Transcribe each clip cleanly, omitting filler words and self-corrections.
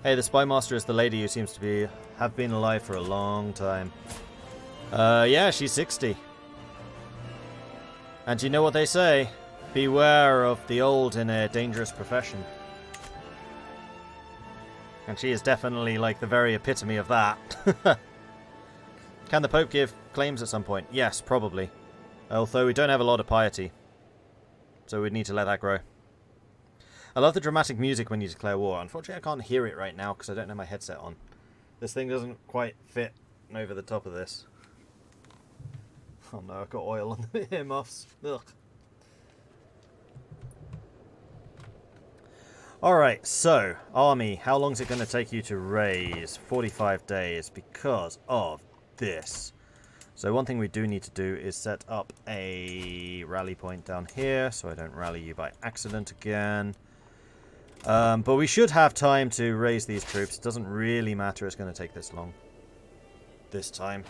Hey, the spy master is the lady who seems to have been alive for a long time. Yeah, she's 60. And you know what they say? Beware of the old in a dangerous profession. And she is definitely like the very epitome of that. Can the Pope give claims at some point? Yes, probably. Although we don't have a lot of piety. So we'd need to let that grow. I love the dramatic music when you declare war. Unfortunately, I can't hear it right now because I don't have my headset on. This thing doesn't quite fit over the top of this. Oh no, I've got oil on the earmuffs. Ugh. Alright, so, army. How long is it going to take you to raise? 45 days because of this. So one thing we do need to do is set up a rally point down here so I don't rally you by accident again. But we should have time to raise these troops. It doesn't really matter. It's going to take this long. This time.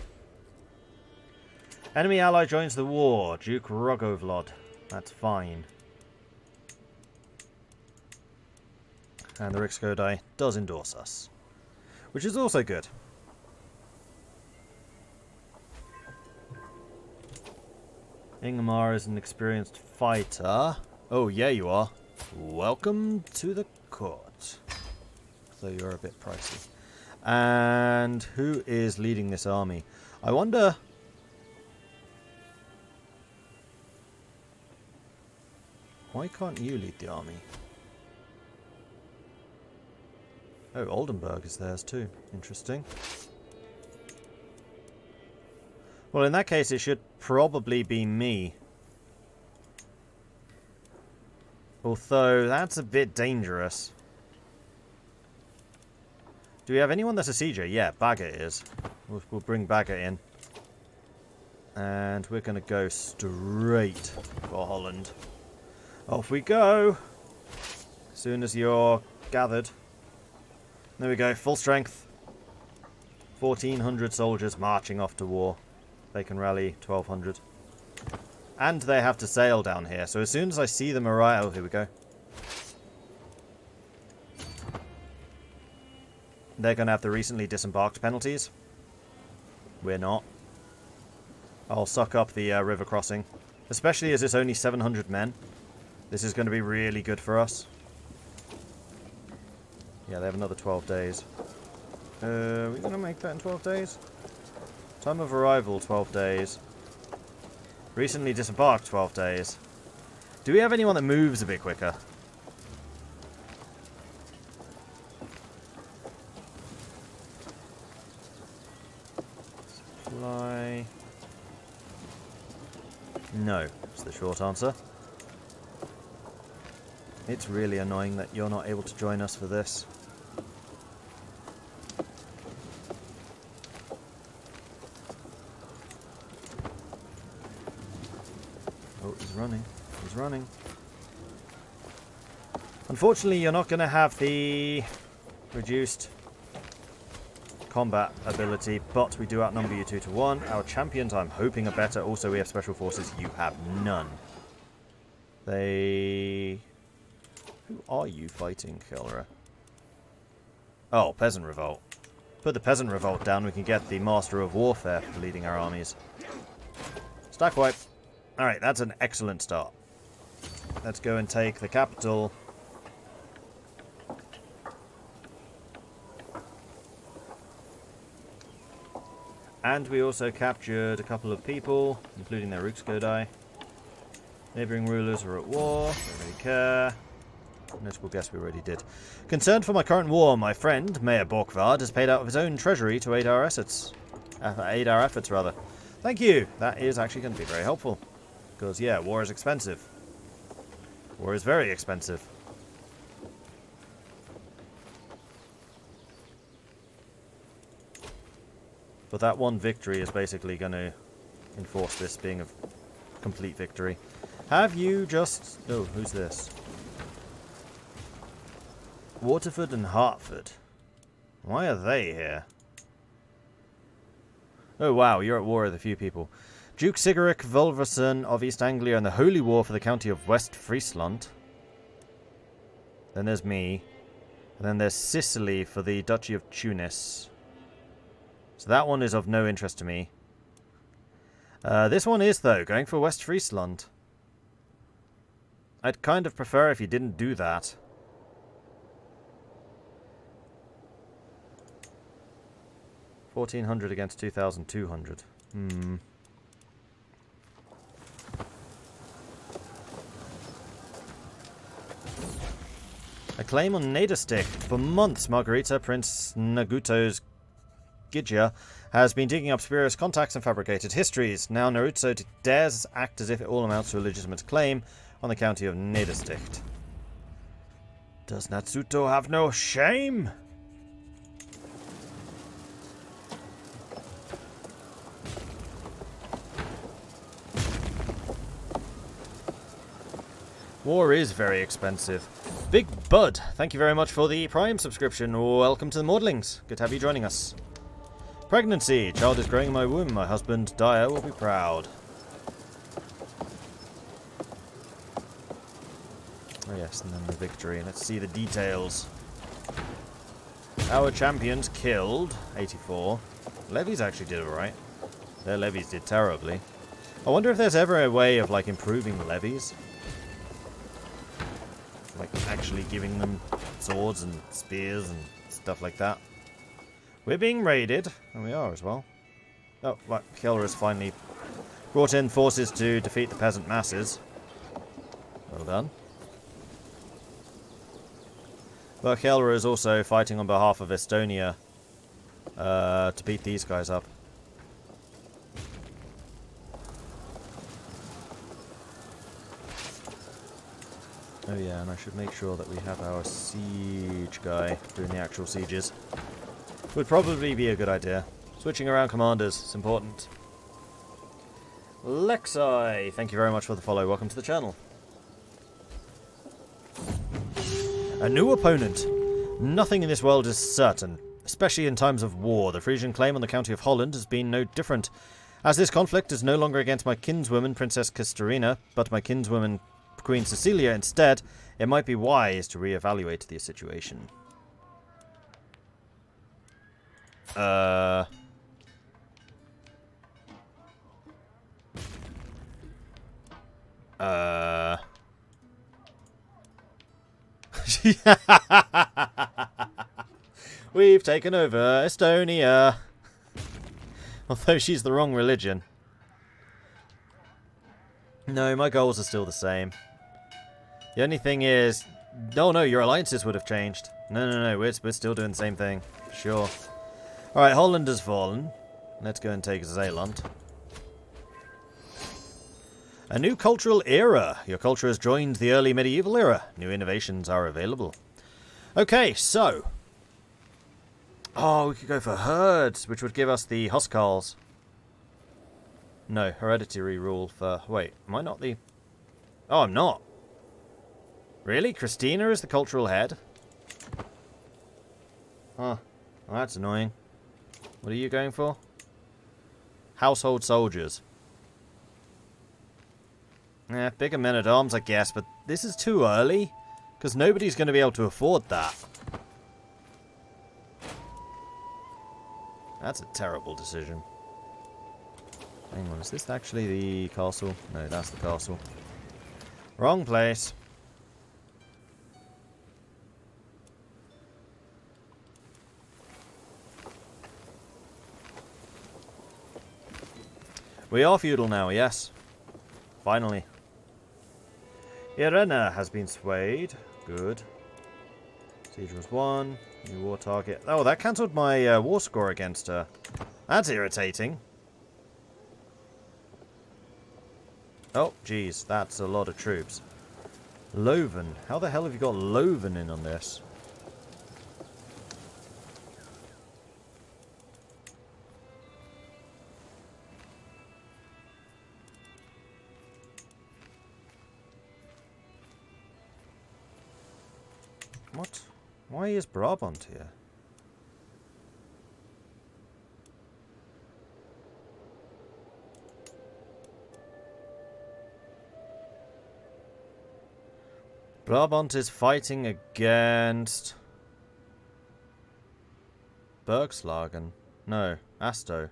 Enemy ally joins the war. Duke Rogovlod. That's fine. And the Rikskodai does endorse us. Which is also good. Ingmar is an experienced fighter. Oh, yeah, you are. Welcome to the court. Though you're a bit pricey. And who is leading this army? I wonder... Why can't you lead the army? Oh, Oldenburg is theirs too. Interesting. Well, in that case, it should probably be me. Although, that's a bit dangerous. Do we have anyone that's a sieger? Yeah, Baggett is. We'll bring Baggett in. And we're going to go straight for Holland. Off we go. As soon as you're gathered. There we go, full strength. 1,400 soldiers marching off to war. They can rally 1,200. And they have to sail down here. So as soon as I see them arrive... Oh, here we go. They're going to have the recently disembarked penalties. We're not. I'll suck up the river crossing. Especially as it's only 700 men. This is going to be really good for us. Yeah, they have another 12 days. Are we going to make that in 12 days? Time of arrival, 12 days. Recently disembarked, 12 days. Do we have anyone that moves a bit quicker? Supply. No, is the short answer. It's really annoying that you're not able to join us for this. Oh, he's running. He's running. Unfortunately, you're not going to have the reduced combat ability, but we do outnumber you 2 to 1. Our champions, I'm hoping, are better. Also, we have special forces. You have none. They... Who are you fighting, Kelra? Oh, Peasant Revolt. Put the Peasant Revolt down, we can get the Master of Warfare for leading our armies. Stack wipe. Alright, that's an excellent start. Let's go and take the capital. And we also captured a couple of people, including their Rikskodai. Neighbouring rulers are at war, don't really care. Notable guess we already did. Concerned for my current war, my friend, Mayor Borkvard, has paid out of his own treasury to aid our efforts. Thank you! That is actually going to be very helpful. Because, yeah, war is expensive. War is very expensive. But that one victory is basically going to enforce this being a complete victory. Have you just... Oh, who's this? Waterford and Hertford. Why are they here? Oh wow, you're at war with a few people. Duke Sigeric Volverson of East Anglia and the Holy War for the county of West Friesland. Then there's me. And then there's Sicily for the Duchy of Tunis. So that one is of no interest to me. This one is, though, going for West Friesland. I'd kind of prefer if you didn't do that. $1,400 against 2,200. A claim on Naderstick. For months, Margarita, Prince Naguto's Gidja, has been digging up spurious contacts and fabricated histories. Now Naruto dares act as if it all amounts to a legitimate claim on the county of Naderstick. Does Natsuto have no shame? War is very expensive. Big Bud, thank you very much for the Prime subscription. Welcome to the Maudlings. Good to have you joining us. Pregnancy. Child is growing in my womb. My husband, Dyer, will be proud. Oh yes, and then the victory. Let's see the details. Our champions killed 84. Levies actually did alright. Their levies did terribly. I wonder if there's ever a way of, like, improving the levies. Like, actually giving them swords and spears and stuff like that. We're being raided, and we are as well. Oh, right, Kjellr has finally brought in forces to defeat the peasant masses. Well done. But Kjellr is also fighting on behalf of Estonia to beat these guys up. Oh yeah, and I should make sure that we have our siege guy doing the actual sieges. Would probably be a good idea. Switching around commanders is important. Lexi, thank you very much for the follow. Welcome to the channel. A new opponent. Nothing in this world is certain, especially in times of war. The Frisian claim on the county of Holland has been no different. As this conflict is no longer against my kinswoman, Princess Kistarina, but my kinswoman, Queen Cecilia, instead, it might be wise to reevaluate the situation. We've taken over Estonia. Although she's the wrong religion. No, my goals are still the same. The only thing is... Oh no, your alliances would have changed. No, we're still doing the same thing. Sure. Alright, Holland has fallen. Let's go and take Zeeland. A new cultural era. Your culture has joined the early medieval era. New innovations are available. Okay, so... Oh, we could go for herds, which would give us the Huskarls. No, hereditary rule for... Wait, am I not the... Oh, I'm not. Really? Christina is the cultural head? Huh. Well, that's annoying. What are you going for? Household soldiers. Bigger men-at-arms, I guess, but this is too early. Because nobody's going to be able to afford that. That's a terrible decision. Hang on, is this actually the castle? No, that's the castle. Wrong place. We are feudal now, yes. Finally. Irena has been swayed. Good. Siege was won. New war target. Oh, that cancelled my war score against her. That's irritating. Oh, geez. That's a lot of troops. Loven. How the hell have you got Loven in on this? What? Why is Brabant here? Brabant is fighting against... Bergslagen? No, Asto.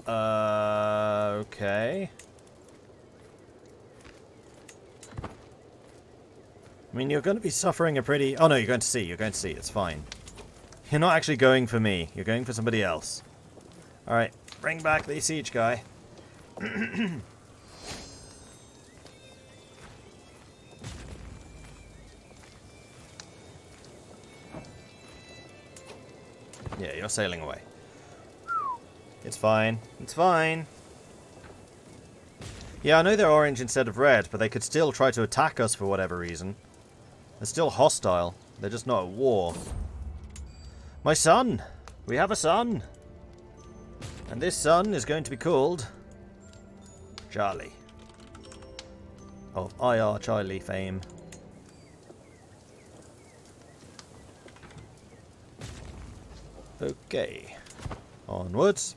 Okay. I mean, you're going to be suffering a pretty... Oh, no, you're going to see. You're going to see. It's fine. You're not actually going for me. You're going for somebody else. Alright, bring back the siege guy. Yeah, you're sailing away. It's fine. It's fine. Yeah, I know they're orange instead of red, but they could still try to attack us for whatever reason. They're still hostile. They're just not at war. My son! We have a son! And this son is going to be called... Charlie. Of IR Charlie fame. Okay. Onwards.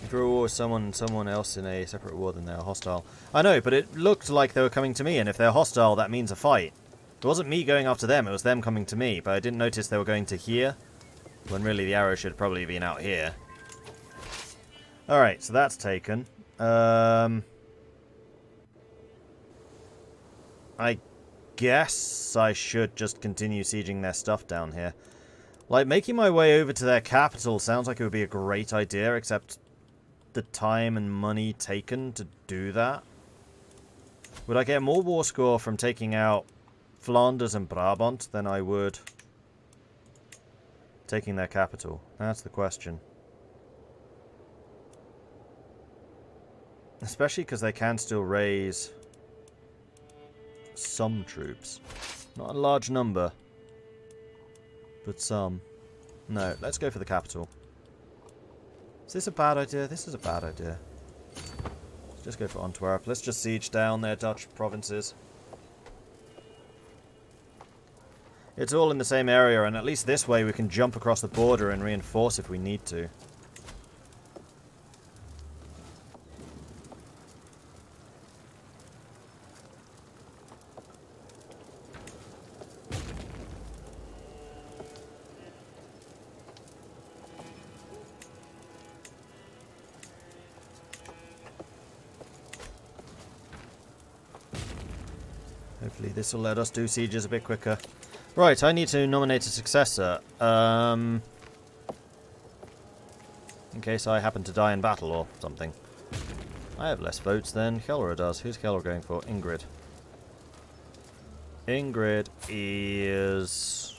If you're a war with someone else in a separate war, then they're hostile. I know, but it looked like they were coming to me, and if they're hostile, that means a fight. It wasn't me going after them, it was them coming to me, but I didn't notice they were going to here, when really the arrow should probably have been out here. Alright, so that's taken. I guess I should just continue sieging their stuff down here. Like, making my way over to their capital sounds like it would be a great idea, except the time and money taken to do that. Would I get more war score from taking out Flanders and Brabant than I would taking their capital? That's the question. Especially because they can still raise some troops. Not a large number, but some. No, let's go for the capital. Is this a bad idea? This is a bad idea. Let's just go for Antwerp. Let's just siege down their Dutch provinces. It's all in the same area, and at least this way we can jump across the border and reinforce if we need to. Hopefully this will let us do sieges a bit quicker. Right, I need to nominate a successor. In case I happen to die in battle or something. I have less votes than Kelra does. Who's Kelra going for? Ingrid. Ingrid is...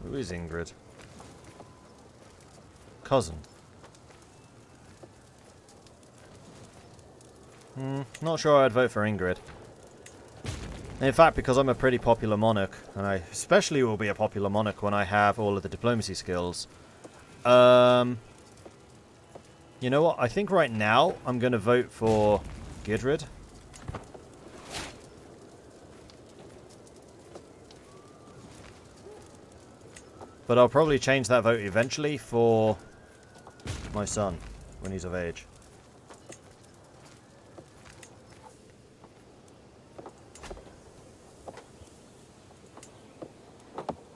Who is Ingrid? Cousin. Not sure I'd vote for Ingrid. In fact, because I'm a pretty popular monarch, and I especially will be a popular monarch when I have all of the diplomacy skills. You know what? I think right now I'm going to vote for Gidrid. But I'll probably change that vote eventually for my son when he's of age.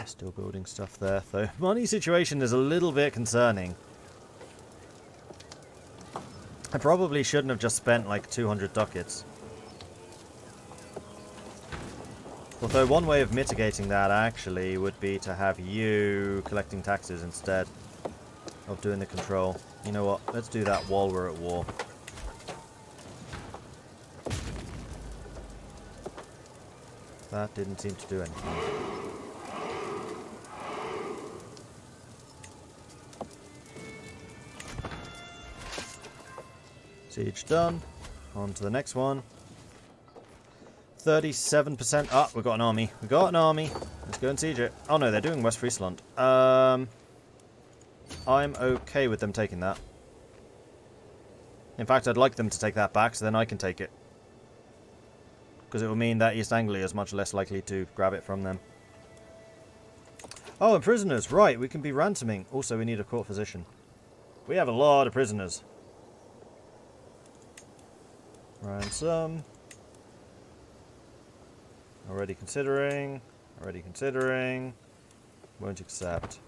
Still building stuff there, though. Money situation is a little bit concerning. I probably shouldn't have just spent like 200 ducats. Although one way of mitigating that actually would be to have you collecting taxes instead of doing the control. You know what? Let's do that while we're at war. That didn't seem to do anything. Siege done. On to the next one. 37%. Ah, we've got an army. We've got an army. Let's go and siege it. Oh no, they're doing West Friesland. I'm okay with them taking that. In fact, I'd like them to take that back so then I can take it. Because it will mean that East Anglia is much less likely to grab it from them. Oh, and prisoners. Right, we can be ransoming. Also, we need a court physician. We have a lot of prisoners. Ransom. Already considering. Already considering. Won't accept.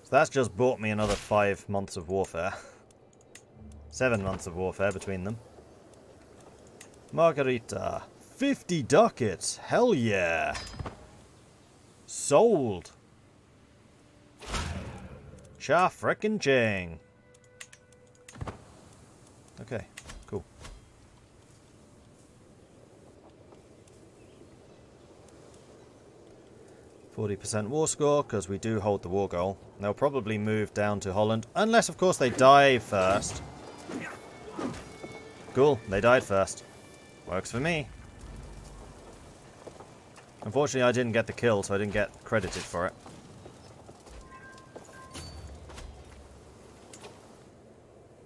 So that's just bought me another 5 months of warfare. 7 months of warfare between them. Margarita. 50 ducats. Hell yeah. Sold. Cha frickin' ching. Okay, cool. 40% war score, because we do hold the war goal. They'll probably move down to Holland, unless of course they die first. Cool, they died first. Works for me. Unfortunately, I didn't get the kill, so I didn't get credited for it.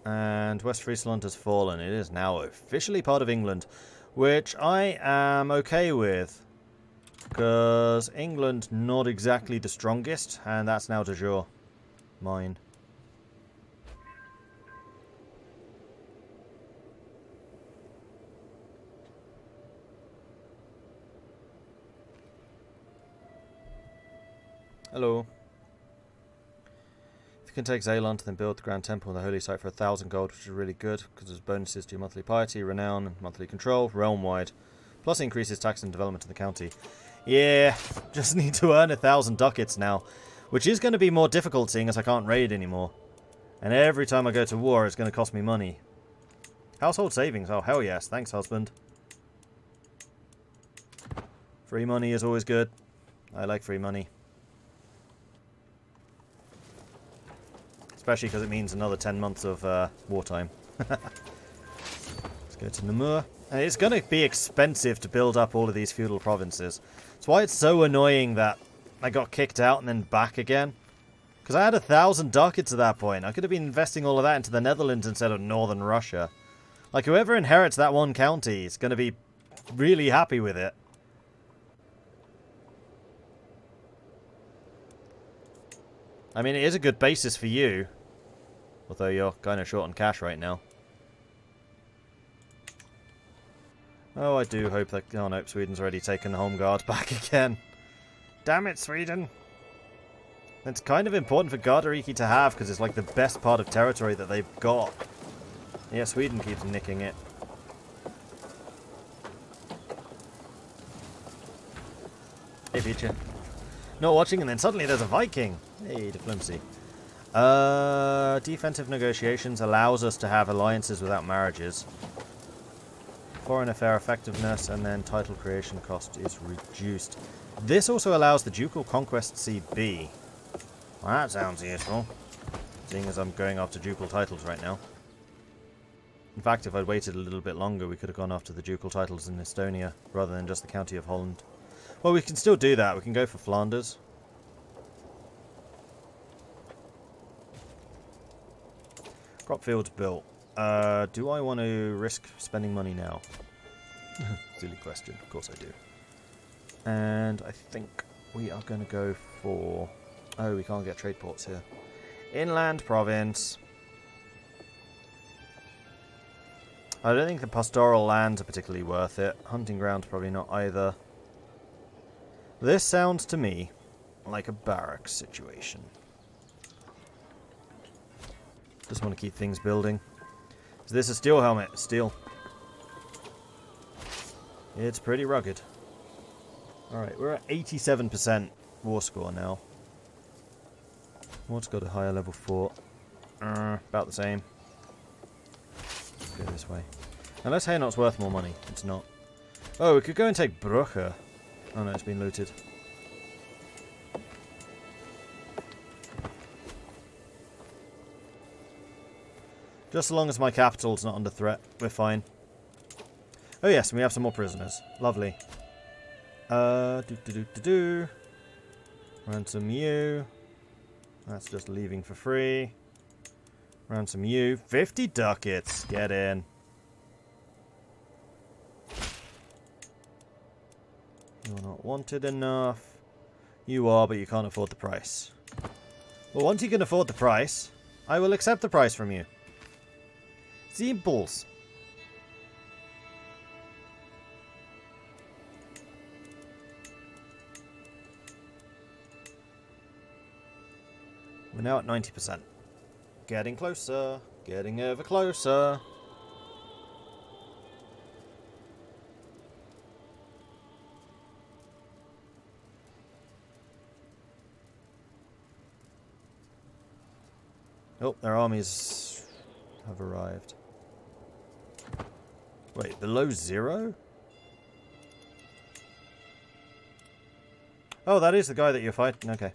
And West Friesland has fallen. It is now officially part of England, which I am okay with. Because England not exactly the strongest, and that's now de jure mine. Hello. If you can take Zeeland and then build the Grand Temple and the Holy Site for 1,000 gold, which is really good, because there's bonuses to your monthly piety, renown, and monthly control, realm-wide. Plus increases tax and development in the county. Yeah, just need to earn 1,000 ducats now, which is going to be more difficult seeing as I can't raid anymore. And every time I go to war, it's going to cost me money. Household savings, oh hell yes, thanks husband. Free money is always good. I like free money. Especially because it means another 10 months of wartime. Let's go to Namur. And it's going to be expensive to build up all of these feudal provinces. That's why it's so annoying that I got kicked out and then back again. Because I had 1,000 ducats at that point. I could have been investing all of that into the Netherlands instead of northern Russia. Like, whoever inherits that one county is going to be really happy with it. I mean, it is a good basis for you. Although you're kind of short on cash right now. Oh, I do hope that... Oh, no, Sweden's already taken the home guard back again. Damn it, Sweden! It's kind of important for Gardariki to have, because it's like the best part of territory that they've got. Yeah, Sweden keeps nicking it. Hey, Feature. Not watching, and then suddenly there's a Viking! Hey, diplomacy. Defensive negotiations allows us to have alliances without marriages. Foreign affair effectiveness, and then title creation cost is reduced. This also allows the Ducal Conquest CB. Well, that sounds useful, seeing as I'm going after Ducal titles right now. In fact, if I'd waited a little bit longer, we could have gone after the Ducal titles in Estonia, rather than just the County of Holland. Well, we can still do that. We can go for Flanders. Crop fields built. Do I want to risk spending money now? Silly question. Of course I do. And I think we are going to go for... Oh, we can't get trade ports here. Inland province. I don't think the pastoral lands are particularly worth it. Hunting grounds probably not either. This sounds to me like a barracks situation. Just want to keep things building. Is this a steel helmet? Steel. It's pretty rugged. Alright, we're at 87% war score now. What's got a higher level fort? About the same. Let's go this way. Unless Hainaut's worth more money. It's not. Oh, we could go and take Brugge. Oh no, it's been looted. Just as long as my capital's not under threat, we're fine. Oh yes, and we have some more prisoners. Lovely. Ransom you. That's just leaving for free. Ransom you. 50 ducats. Get in. You're not wanted enough. You are, but you can't afford the price. Well, once you can afford the price, I will accept the price from you. Simples. We're now at 90%. Getting closer. Getting ever closer. Oh, their armies have arrived. Wait, below 0? Oh, that is the guy that you're fighting. Okay.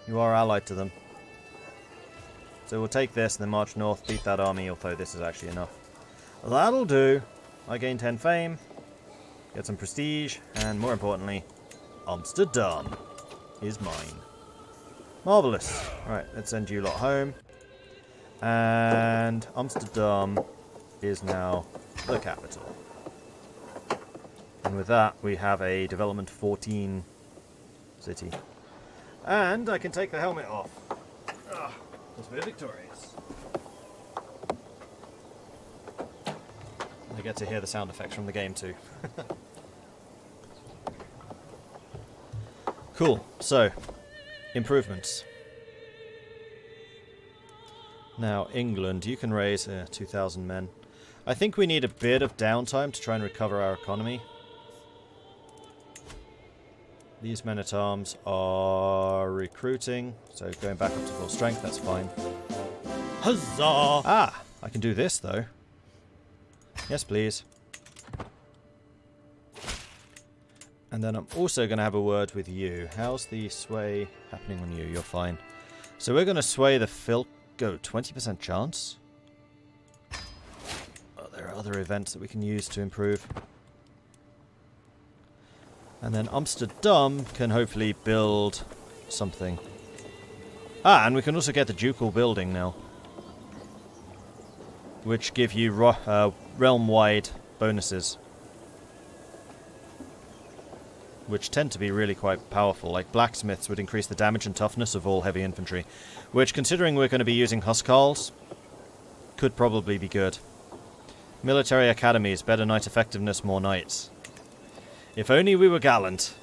You are allied to them. So we'll take this and then march north, beat that army, although this is actually enough. That'll do. I gain 10 fame, get some prestige, and more importantly, Amsterdam is mine. Marvellous. Right, let's send you lot home. And Amsterdam is now the capital. And with that, we have a development 14 city. And I can take the helmet off. Because we're victorious. I get to hear the sound effects from the game too. Cool. So, improvements. Now, England, you can raise 2,000 men. I think we need a bit of downtime to try and recover our economy. These men-at-arms are recruiting, so going back up to full strength, that's fine. Huzzah! Ah, I can do this, though. Yes, please. And then I'm also going to have a word with you. How's the sway happening on you? You're fine. So we're going to sway the Filk. Go, 20% chance? Oh, there are other events that we can use to improve. And then Amsterdam can hopefully build something. Ah, and we can also get the ducal building now. Which give you realm-wide bonuses. Which tend to be really quite powerful. Like blacksmiths would increase the damage and toughness of all heavy infantry. Which, considering we're going to be using Huskarls, could probably be good. Military academies, better knight effectiveness, more knights. If only we were gallant.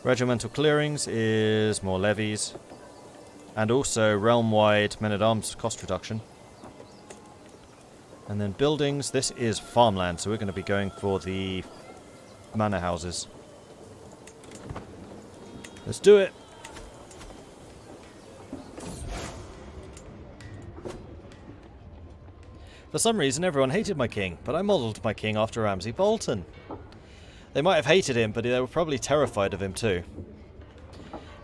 Regimental clearings is more levies. And also realm-wide men-at-arms cost reduction. And then buildings, this is farmland, so we're going to be going for the manor houses. Let's do it! For some reason everyone hated my king, but I modelled my king after Ramsay Bolton. They might have hated him, but they were probably terrified of him too.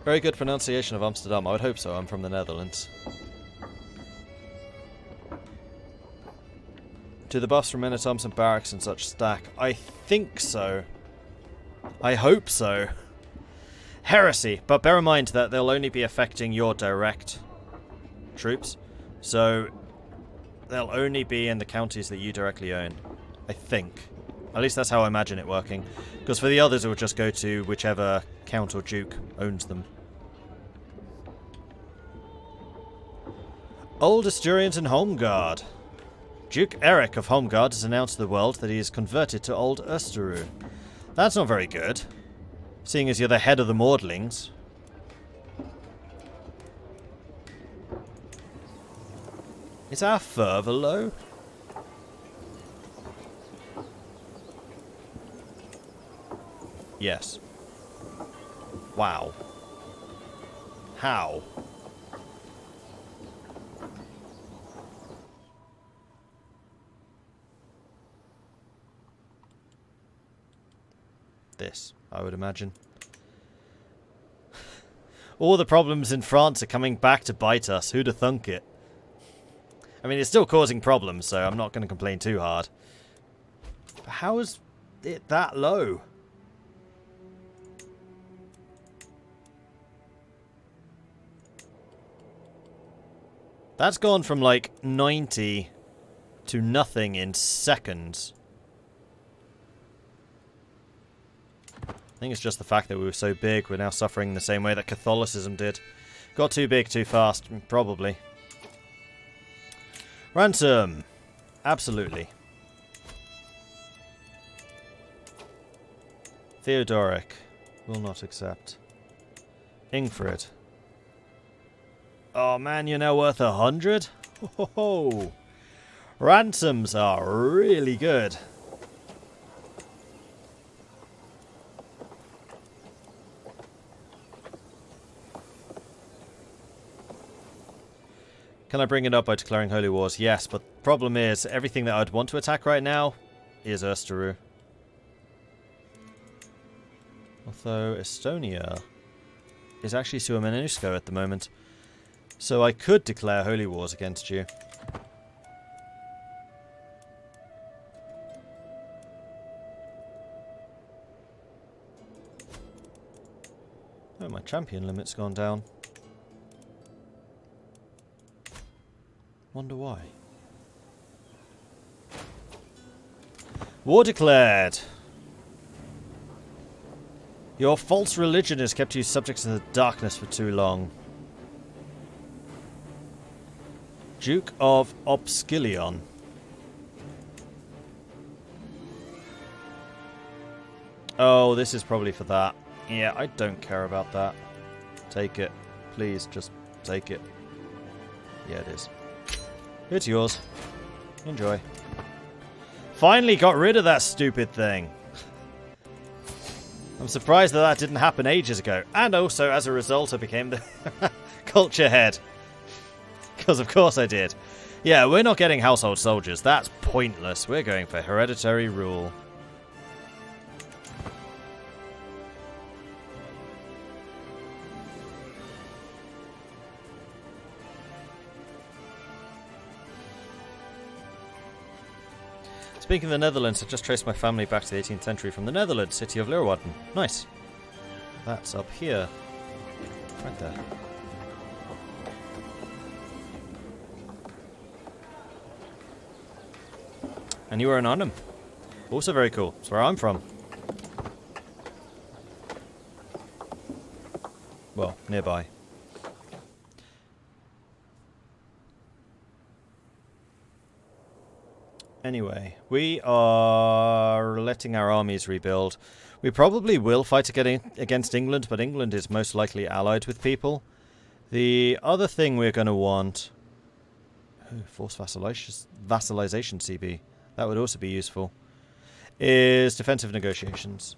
Very good pronunciation of Amsterdam, I would hope so, I'm from the Netherlands. Do the buffs from men-at-arms and barracks and such stack? I think so. I hope so. Heresy, but bear in mind that they'll only be affecting your direct troops. So they'll only be in the counties that you directly own. I think. At least that's how I imagine it working. Because for the others it will just go to whichever count or duke owns them. Old Asturians and Holmgard. Duke Eric of Holmgard has announced to the world that he is converted to Old Österu. That's not very good, seeing as you're the head of the Mordlings. Is our fervour low? Yes. Wow. How? This, I would imagine. All the problems in France are coming back to bite us. Who'd have thunk it? I mean, it's still causing problems, so I'm not going to complain too hard. But how is it that low? That's gone from like 90 to nothing in seconds. I think it's just the fact that we were so big, we're now suffering the same way that Catholicism did. Got too big too fast, probably. Ransom! Absolutely. Theodoric. Will not accept. Ingfrid. Oh man, you're now worth 100? Ho ho ho! Ransoms are really good. Can I bring it up by declaring holy wars? Yes, but the problem is, everything that I'd want to attack right now is Österu. Although Estonia is actually Suomennusko at the moment. So I could declare holy wars against you. Oh, my champion limit's gone down. Wonder why. War declared! Your false religion has kept you subject to the darkness for too long. Duke of Obskilion. Oh, this is probably for that. Yeah, I don't care about that. Take it. Please, just take it. Yeah, it is. It's yours. Enjoy. Finally got rid of that stupid thing. I'm surprised that that didn't happen ages ago. And also, as a result, I became the culture head. Because of course I did. Yeah, we're not getting household soldiers. That's pointless. We're going for hereditary rule. Speaking of the Netherlands, I just traced my family back to the 18th century from the Netherlands, city of Leeuwarden. Nice. That's up here. Right there. And you were in Arnhem. Also very cool. That's where I'm from. Well, nearby. Anyway, we are letting our armies rebuild. We probably will fight against England, but England is most likely allied with people. The other thing we're going to want... Oh, force vassalization CB. That would also be useful. Is defensive negotiations.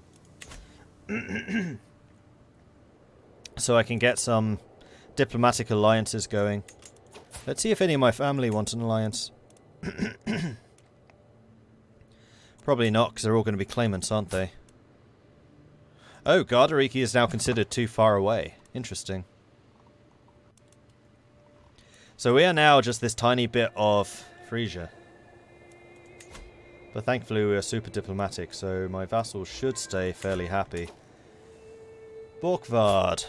So I can get some diplomatic alliances going. Let's see if any of my family want an alliance. Probably not, because they're all going to be claimants, aren't they? Oh, Gardariki is now considered too far away. Interesting. So we are now just this tiny bit of Frisia. But thankfully we are super diplomatic, so my vassals should stay fairly happy. Borkvard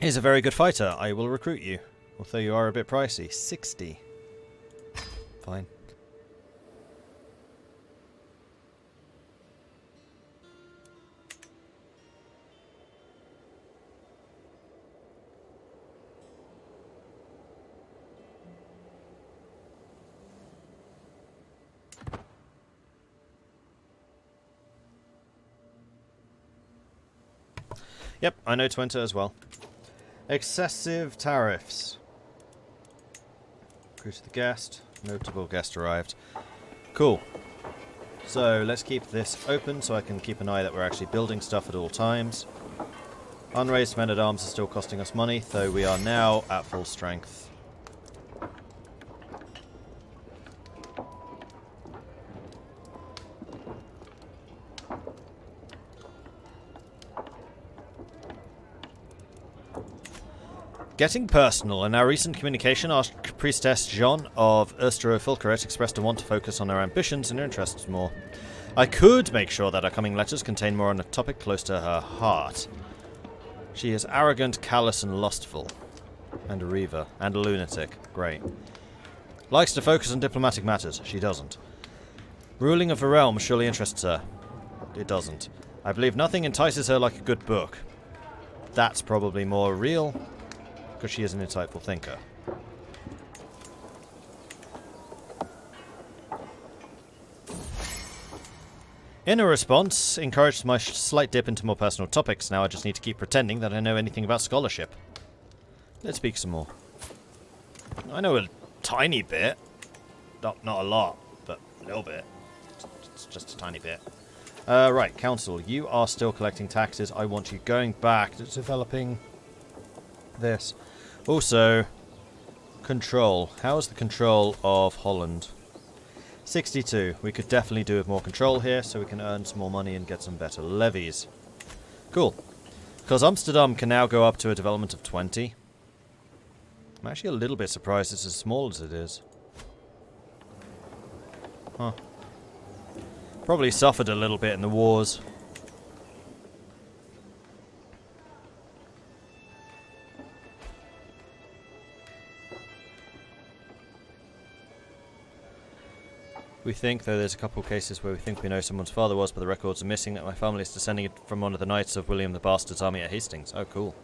is a very good fighter. I will recruit you. Although you are a bit pricey. 60. Fine. Yep, I know Twente as well. Excessive tariffs. Recruit the guest. Notable guest arrived. Cool. So let's keep this open so I can keep an eye that we're actually building stuff at all times. Unraised men-at-arms are still costing us money, though we are now at full strength. Getting personal. In our recent communication, Archpriestess Jean of Österö-Fulkeret expressed a want to focus on our ambitions and her interests more. I could make sure that our coming letters contain more on a topic close to her heart. She is arrogant, callous, and lustful. And a reaver. And a lunatic. Great. Likes to focus on diplomatic matters. She doesn't. Ruling of a realm surely interests her. It doesn't. I believe nothing entices her like a good book. That's probably more real, because she is an insightful thinker. In a response, encouraged my slight dip into more personal topics. Now I just need to keep pretending that I know anything about scholarship. Let's speak some more. I know a tiny bit. Not a lot, but a little bit. It's just a tiny bit. Right, council, you are still collecting taxes. I want you going back to developing this. Also, control. How is the control of Holland? 62. We could definitely do with more control here, so we can earn some more money and get some better levies. Cool. Because Amsterdam can now go up to a development of 20. I'm actually a little bit surprised it's as small as it is. Huh. Probably suffered a little bit in the wars. We think, though there's a couple of cases where we think we know someone's father was, but the records are missing, that my family is descending from one of the knights of William the Bastard's army at Hastings. Oh, cool.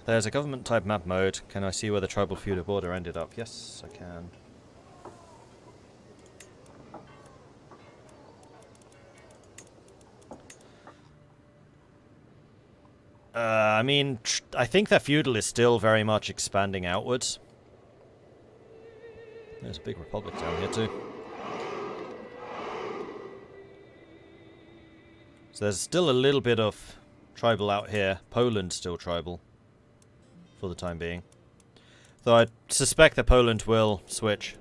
There's a government-type map mode. Can I see where the tribal feudal border ended up? Yes, I can. I mean, I think that feudal is still very much expanding outwards. There's a big republic down here too. So there's still a little bit of tribal out here. Poland's still tribal for the time being. Though I suspect that Poland will switch.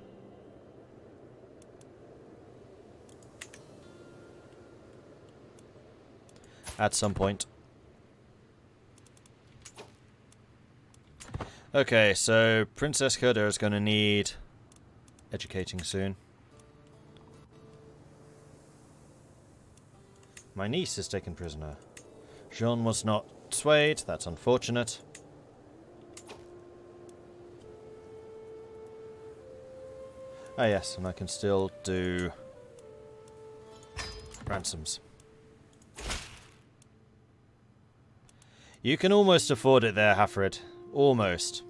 At some point. Okay, so Princess Gerda is going to need educating soon. My niece is taken prisoner. Jean was not swayed. That's unfortunate. Ah yes, and I can still do ransoms. You can almost afford it there, Hafred. Almost.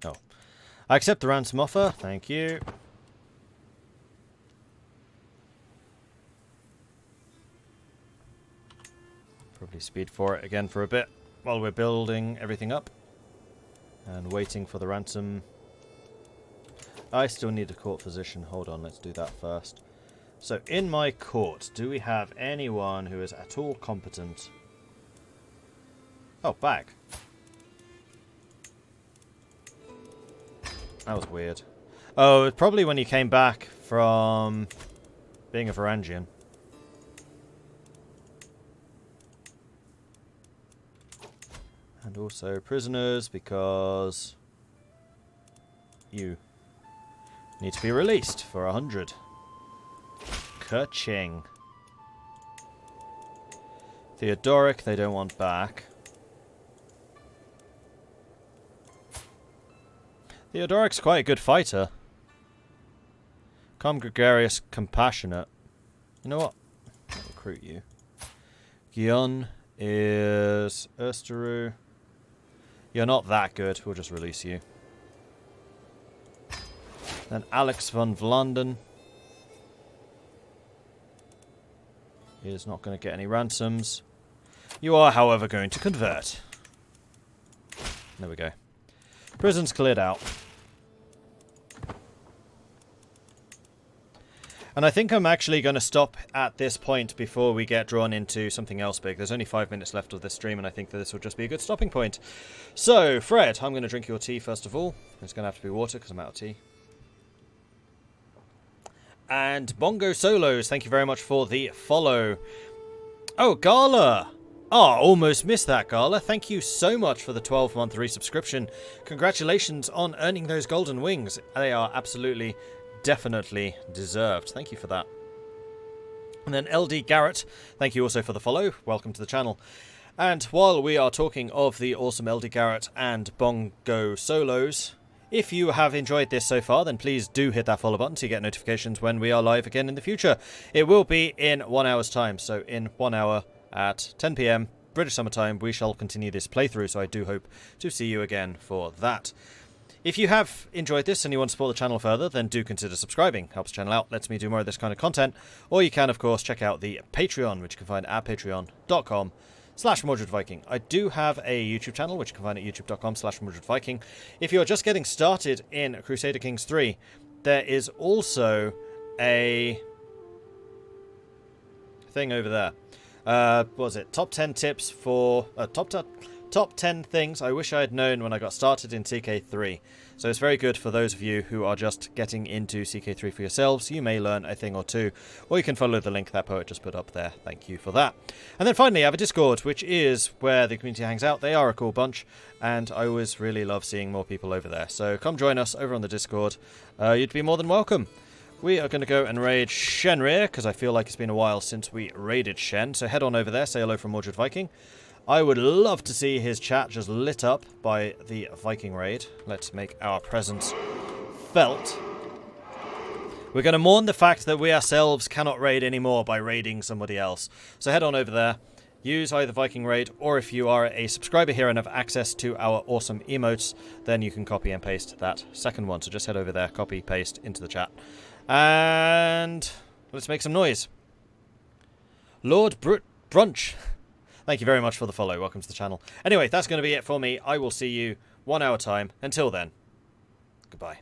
Oh. I accept the ransom offer. Thank you. Probably speed for it again for a bit while we're building everything up and waiting for the ransom. I still need a court physician. Hold on, let's do that first. So, in my court, do we have anyone who is at all competent? Oh, back. That was weird. Oh, probably when you came back from being a Varangian. And also prisoners, because you need to be released for 100. Ka-ching. Theodoric, they don't want back. Theodoric's quite a good fighter. Calm, gregarious, compassionate. You know what? I'll recruit you. Guion is Ersteru. You're not that good. We'll just release you. Then Alex von Vlaanderen is not going to get any ransoms. You are, however, going to convert. There we go. Prison's cleared out. And I think I'm actually going to stop at this point before we get drawn into something else big. There's only 5 minutes left of this stream, and I think that this will just be a good stopping point. So, Fred, I'm going to drink your tea first of all. It's going to have to be water because I'm out of tea. And Bongo Solos, thank you very much for the follow. Oh, Gala! Oh, almost missed that, Gala. Thank you so much for the 12-month resubscription. Congratulations on earning those golden wings. They are absolutely, definitely deserved. Thank you for that. And then LD Garrett, thank you also for the follow. Welcome to the channel. And while we are talking of the awesome LD Garrett and Bongo solos, if you have enjoyed this so far, then please do hit that follow button to get notifications when we are live again in the future. It will be in 1 hour's time, so in 1 hour at 10 PM British Summer Time, we shall continue this playthrough, so I do hope to see you again for that. If you have enjoyed this and you want to support the channel further, then do consider subscribing. Helps the channel out, lets me do more of this kind of content. Or you can, of course, check out the Patreon, which you can find at patreon.com/MordredViking. I do have a YouTube channel, which you can find at youtube.com/MordredViking. If you're just getting started in Crusader Kings III, there is also a thing over there. What was it? Top 10 tips for... Top 10 things I wish I had known when I got started in CK3. So it's very good for those of you who are just getting into CK3 for yourselves. You may learn a thing or two, or you can follow the link that poet just put up there. Thank you for that. And then finally, I have a Discord, which is where the community hangs out. They are a cool bunch, and I always really love seeing more people over there. So come join us over on the Discord. You'd be more than welcome. We are going to go and raid Shenrir, because I feel like it's been a while since we raided Shen. So head on over there, say hello from Mordred Viking. I would love to see his chat just lit up by the Viking raid. Let's make our presence felt. We're going to mourn the fact that we ourselves cannot raid anymore by raiding somebody else. So head on over there, use either Viking raid, or if you are a subscriber here and have access to our awesome emotes, then you can copy and paste that second one. So just head over there, copy, paste into the chat. And let's make some noise. Lord Brunch. Thank you very much for the follow. Welcome to the channel. Anyway, that's going to be it for me. I will see you 1 hour time. Until then, goodbye.